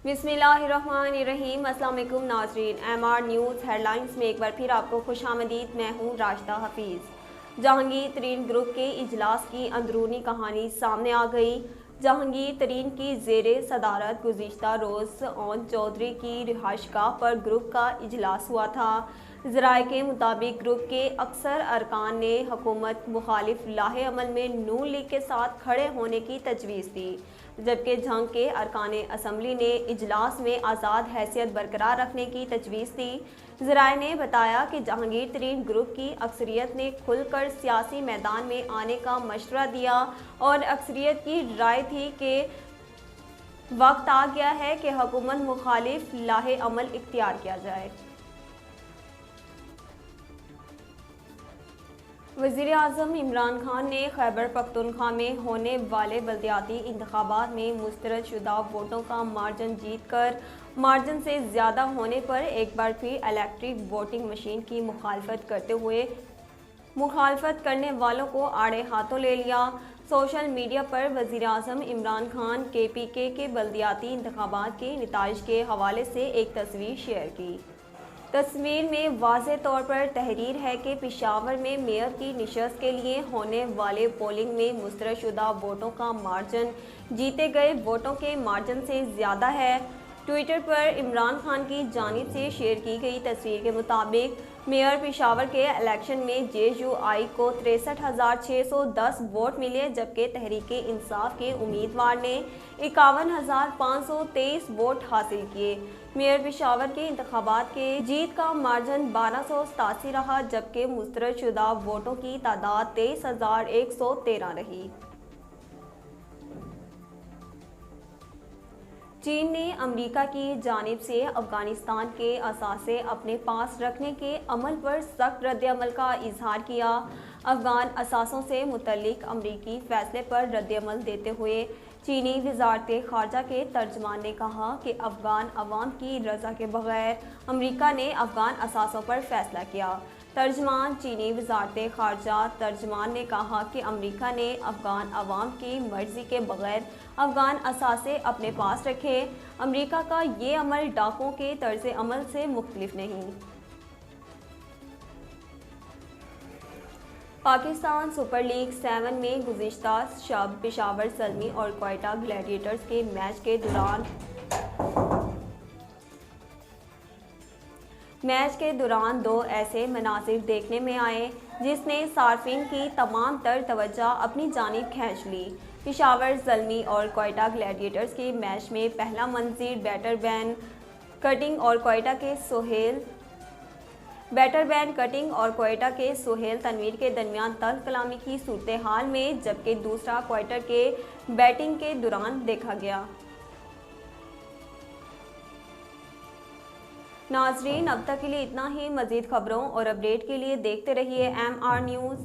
बिस्मिल्लाहिर्रहमानिर्रहीम। अस्सलाम वालेकुम नाज़रीन, MR न्यूज़ हेडलाइंस में एक बार फिर आपको खुशामदीद। मैं हूँ राशिदा हफीज़। जहांगीर तरीन ग्रुप के इजलास की अंदरूनी कहानी सामने आ गई। जहांगीर तरीन की ज़ेरे सदारत गुज़िश्ता रोज़ ओन चौधरी की रिहाइशगाह पर ग्रुप का इजलास हुआ था। ज़राए के मुताबिक ग्रुप के अक्सर अरकान ने हुकूमत मुखालिफ लाहे अमल में नून लीग के साथ खड़े होने की तजवीज़ दी, जबकि जंग के अरकान असम्बली ने इजलास में आज़ाद हैसियत बरकरार रखने की तजवीज़ दी। ज़राए ने बताया कि जहांगीर तरीन ग्रुप की अक्सरियत ने खुलकर सियासी मैदान में आने का मशवरा दिया और अक्सरियत की राय थी कि वक्त आ गया है कि हुकूमत मुखालिफ लाहे अमल इख्तियार किया जाए। वज़ीर आज़म इमरान खान ने खैबर पख्तूनख्वा में होने वाले बल्दियाती इंतखाबात में मुस्तरद शुदा वोटों का मार्जिन जीत कर मार्जिन से ज़्यादा होने पर एक बार फिर इलेक्ट्रिक वोटिंग मशीन की मुखालफत करते हुए मुखालफत करने वालों को आड़े हाथों ले लिया। सोशल मीडिया पर वज़ीर आज़म इमरान खान KPK के बल्दियाती इंतखाबात के नताइज के हवाले से एक तस्वीर शेयर की। तस्वीर में वाज़े तौर पर तहरीर है कि पेशावर में मेयर की निशस्त के लिए होने वाले पोलिंग में मुस्तरद शुदा वोटों का मार्जिन जीते गए वोटों के मार्जिन से ज़्यादा है। ट्विटर पर इमरान खान की जानिब से शेयर की गई तस्वीर के मुताबिक मेयर पेशावर के इलेक्शन में JUI को 63,610 वोट मिले, जबकि तहरीक इंसाफ के उम्मीदवार ने 51,523 वोट हासिल किए। मेयर पेशावर के इंतखाबात के जीत का मार्जिन 1287 रहा, जबकि मुस्तरद शुदा वोटों की तादाद 23,113 रही। चीन ने अमेरिका की जानिब से अफगानिस्तान के असासे अपने पास रखने के अमल पर सख्त रद्द-ए-अमल का इजहार किया। अफगान असासों से मुतल्लिक अमरीकी फैसले पर रद्द-ए-अमल देते हुए चीनी वज़ारत ख़ारजा के तर्जमान ने कहा कि अफगान अवाम की रज़ा के बगैर अमरीका ने अफगान असासों पर फैसला किया। तर्जमान चीनी वज़ारत ख़ारजा तर्जमान ने कहा कि अमरीका ने अफगान अवाम की मर्ज़ी के बगैर अफगान असासे अपने पास रखे। अमरीका का ये अमल डाकुओं के तर्ज़ अमल से मुख्तलिफ नहीं। पाकिस्तान सुपर लीग 7 में गुज़िश्ता शब पेशावर ज़ल्मी और क्वेटा ग्लैडिएटर्स के मैच के दौरान दो ऐसे मनाज़िर देखने में आए जिसने सार्फिन की तमाम तर तवज्जो अपनी जानिब खींच ली। पेशावर ज़ल्मी और क्वेटा ग्लैडिएटर्स के मैच में पहला मंज़र बैटरमैन कटिंग और क्वेटा के सोहेल तनवीर के दरमियान तल्ख़ कलामी की सूरत हाल में, जबकि दूसरा क्वेटर के बैटिंग के दौरान देखा गया। नाज़रीन, अब तक के लिए इतना ही। मज़ीद खबरों और अपडेट के लिए देखते रहिए MR न्यूज़।